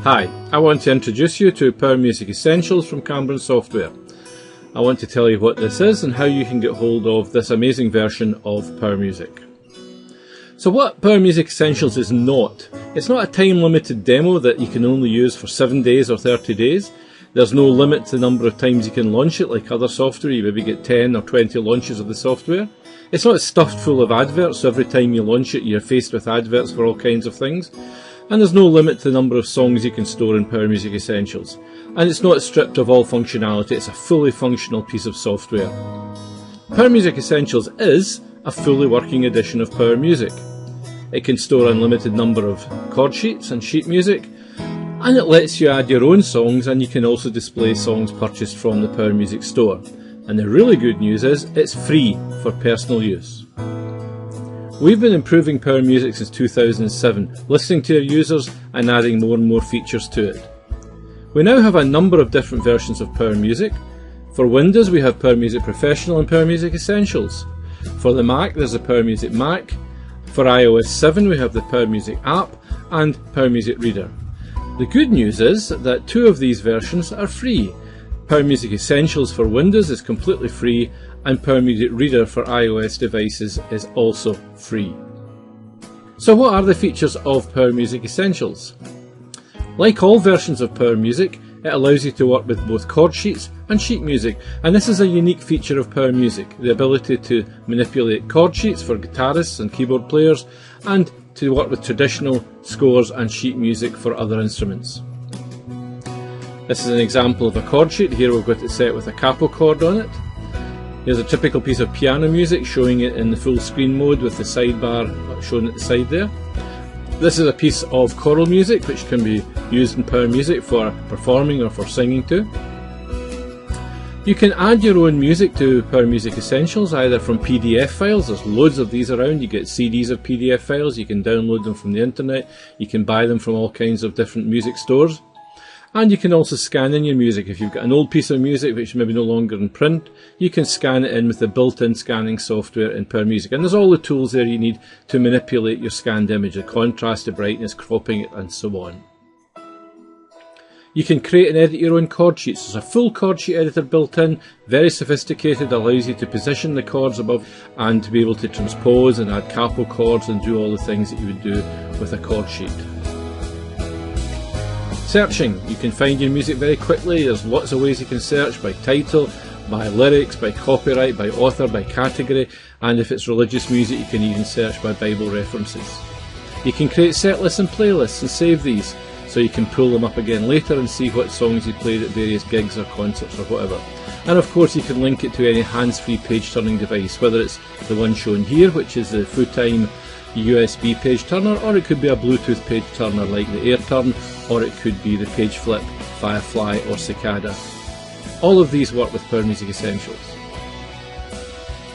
Hi, I want to introduce you to Power Music Essentials from Cambron software. I want to tell you what this is and how you can get hold of this amazing version of Power Music. So what Power Music Essentials is not, it's not a time limited demo that you can only use for 7 days or 30 days. There's no limit to the number of times you can launch it like other software. You maybe get 10 or 20 launches of the software. It's not stuffed full of adverts, so every time you launch it you're faced with adverts for all kinds of things. And there's no limit to the number of songs you can store in Power Music Essentials. And it's not stripped of all functionality, it's a fully functional piece of software. Power Music Essentials is a fully working edition of Power Music. It can store an unlimited number of chord sheets and sheet music, and it lets you add your own songs, and you can also display songs purchased from the Power Music store. And the really good news is it's free for personal use. We've been improving Power Music since 2007, listening to our users and adding more and more features to it. We now have a number of different versions of Power Music. For Windows we have Power Music Professional and Power Music Essentials. For the Mac there's the Power Music Mac. For iOS 7 we have the Power Music app and Power Music Reader. The good news is that 2 of these versions are free. Power Music Essentials for Windows is completely free, and Power Music Reader for iOS devices is also free. So what are the features of Power Music Essentials? Like all versions of Power Music, it allows you to work with both chord sheets and sheet music, and this is a unique feature of Power Music, the ability to manipulate chord sheets for guitarists and keyboard players, and to work with traditional scores and sheet music for other instruments. This is an example of a chord sheet. Here we've got it set with a capo chord on it. Here's a typical piece of piano music, showing it in the full screen mode with the sidebar shown at the side there. This is a piece of choral music which can be used in Power Music for performing or for singing to. You can add your own music to Power Music Essentials either from PDF files. There's loads of these around. You get CDs of PDF files, you can download them from the internet, you can buy them from all kinds of different music stores. And you can also scan in your music. If you've got an old piece of music which is maybe no longer in print, you can scan it in with the built-in scanning software in Power Music. And there's all the tools there you need to manipulate your scanned image, the contrast, the brightness, cropping it, and so on. You can create and edit your own chord sheets. There's a full chord sheet editor built in, very sophisticated, allows you to position the chords above and to be able to transpose and add capo chords and do all the things that you would do with a chord sheet. Searching. You can find your music very quickly. There's lots of ways you can search, by title, by lyrics, by copyright, by author, by category, and if it's religious music you can even search by Bible references. You can create set lists and playlists and save these, so you can pull them up again later and see what songs you played at various gigs or concerts or whatever. And of course you can link it to any hands-free page turning device, whether it's the one shown here, which is the full-time USB page turner, or it could be a Bluetooth page turner like the AirTurn, or it could be the Page Flip, Firefly or Cicada. All of these work with Power Music Essentials.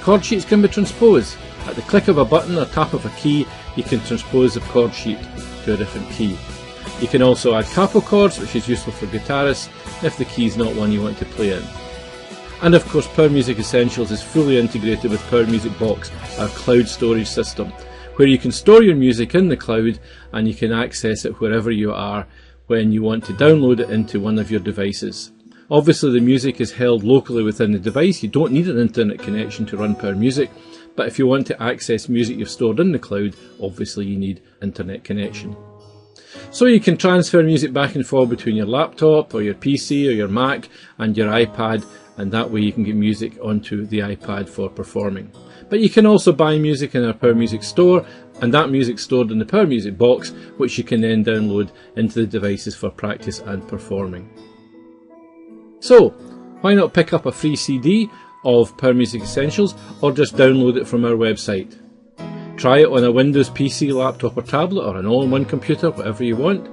Chord sheets can be transposed. At the click of a button or tap of a key, you can transpose the chord sheet to a different key. You can also add capo chords, which is useful for guitarists if the key is not one you want to play in. And of course Power Music Essentials is fully integrated with Power Music Box, our cloud storage system, where you can store your music in the cloud and you can access it wherever you are when you want to download it into one of your devices. Obviously the music is held locally within the device. You don't need an internet connection to run Power Music, but if you want to access music you've stored in the cloud, obviously you need internet connection. So you can transfer music back and forth between your laptop or your PC or your Mac and your iPad, and that way you can get music onto the iPad for performing. But you can also buy music in our Power Music store, and that music stored in the Power Music box, which you can then download into the devices for practice and performing. So, why not pick up a free CD of Power Music Essentials, or just download it from our website? Try it on a Windows PC, laptop or tablet, or an all-in-one computer, whatever you want.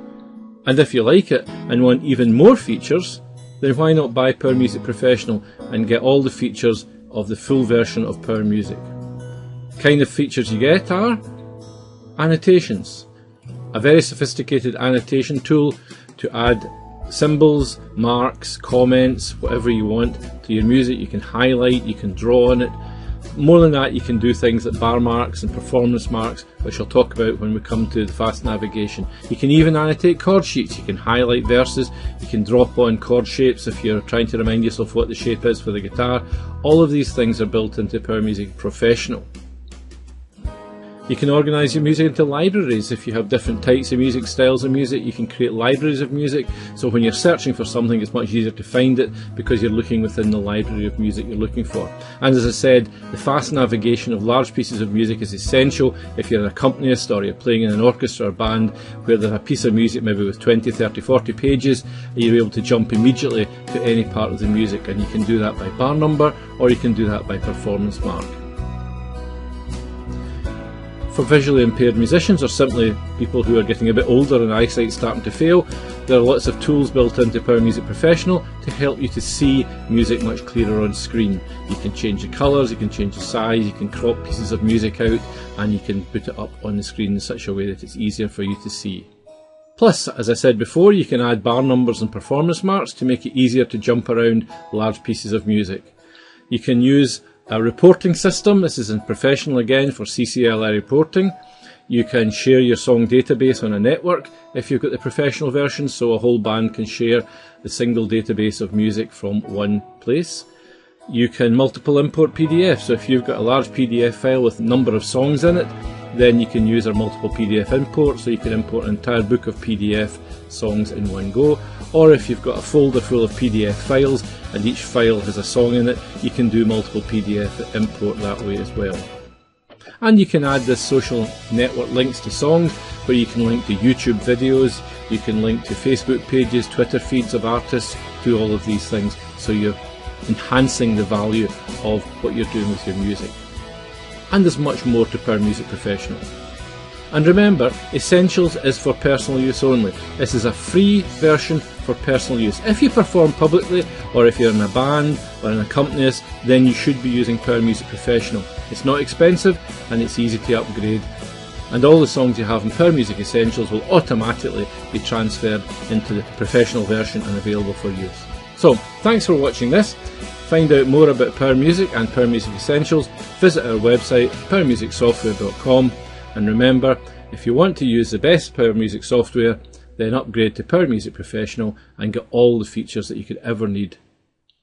And if you like it and want even more features, then why not buy Power Music Professional and get all the features of the full version of Power Music. Kind of features you get are annotations, a very sophisticated annotation tool to add symbols, marks, comments, whatever you want to your music. You can highlight, you can draw on it, More than that, you can do things like bar marks and performance marks, which I'll talk about when we come to the fast navigation. You can even annotate chord sheets, you can highlight verses, you can drop on chord shapes if you're trying to remind yourself what the shape is for the guitar. All of these things are built into Power Music Professional. You can organise your music into libraries. If you have different types of music, styles of music, you can create libraries of music. So when you're searching for something, it's much easier to find it because you're looking within the library of music you're looking for. And as I said, the fast navigation of large pieces of music is essential if you're an accompanist or you're playing in an orchestra or band where there's a piece of music maybe with 20, 30, 40 pages, and you're able to jump immediately to any part of the music, and you can do that by bar number or you can do that by performance mark. For visually impaired musicians or simply people who are getting a bit older and eyesight starting to fail, there are lots of tools built into Power Music Professional to help you to see music much clearer on screen. You can change the colours, you can change the size, you can crop pieces of music out, and you can put it up on the screen in such a way that it's easier for you to see. Plus, as I said before, you can add bar numbers and performance marks to make it easier to jump around large pieces of music. You can use a reporting system. This is in Professional again for CCLI reporting. You can share your song database on a network if you've got the Professional version, so a whole band can share the single database of music from one place. You can multiple import PDFs, so if you've got a large PDF file with a number of songs in it, then you can use our multiple PDF import, so you can import an entire book of PDF songs in one go. Or if you've got a folder full of PDF files and each file has a song in it, you can do multiple PDF import that way as well. And you can add this social network links to songs, where you can link to YouTube videos, you can link to Facebook pages, Twitter feeds of artists, do all of these things, so you're enhancing the value of what you're doing with your music. And there's much more to Power Music Professional. And remember, Essentials is for personal use only. This is a free version for personal use. If you perform publicly, or if you're in a band or an accompanist, then you should be using Power Music Professional. It's not expensive and it's easy to upgrade. And all the songs you have in Power Music Essentials will automatically be transferred into the professional version and available for use. So, thanks for watching this. Find out more about Power Music and Power Music Essentials, visit our website powermusicsoftware.com. And remember, if you want to use the best Power Music software, then upgrade to Power Music Professional and get all the features that you could ever need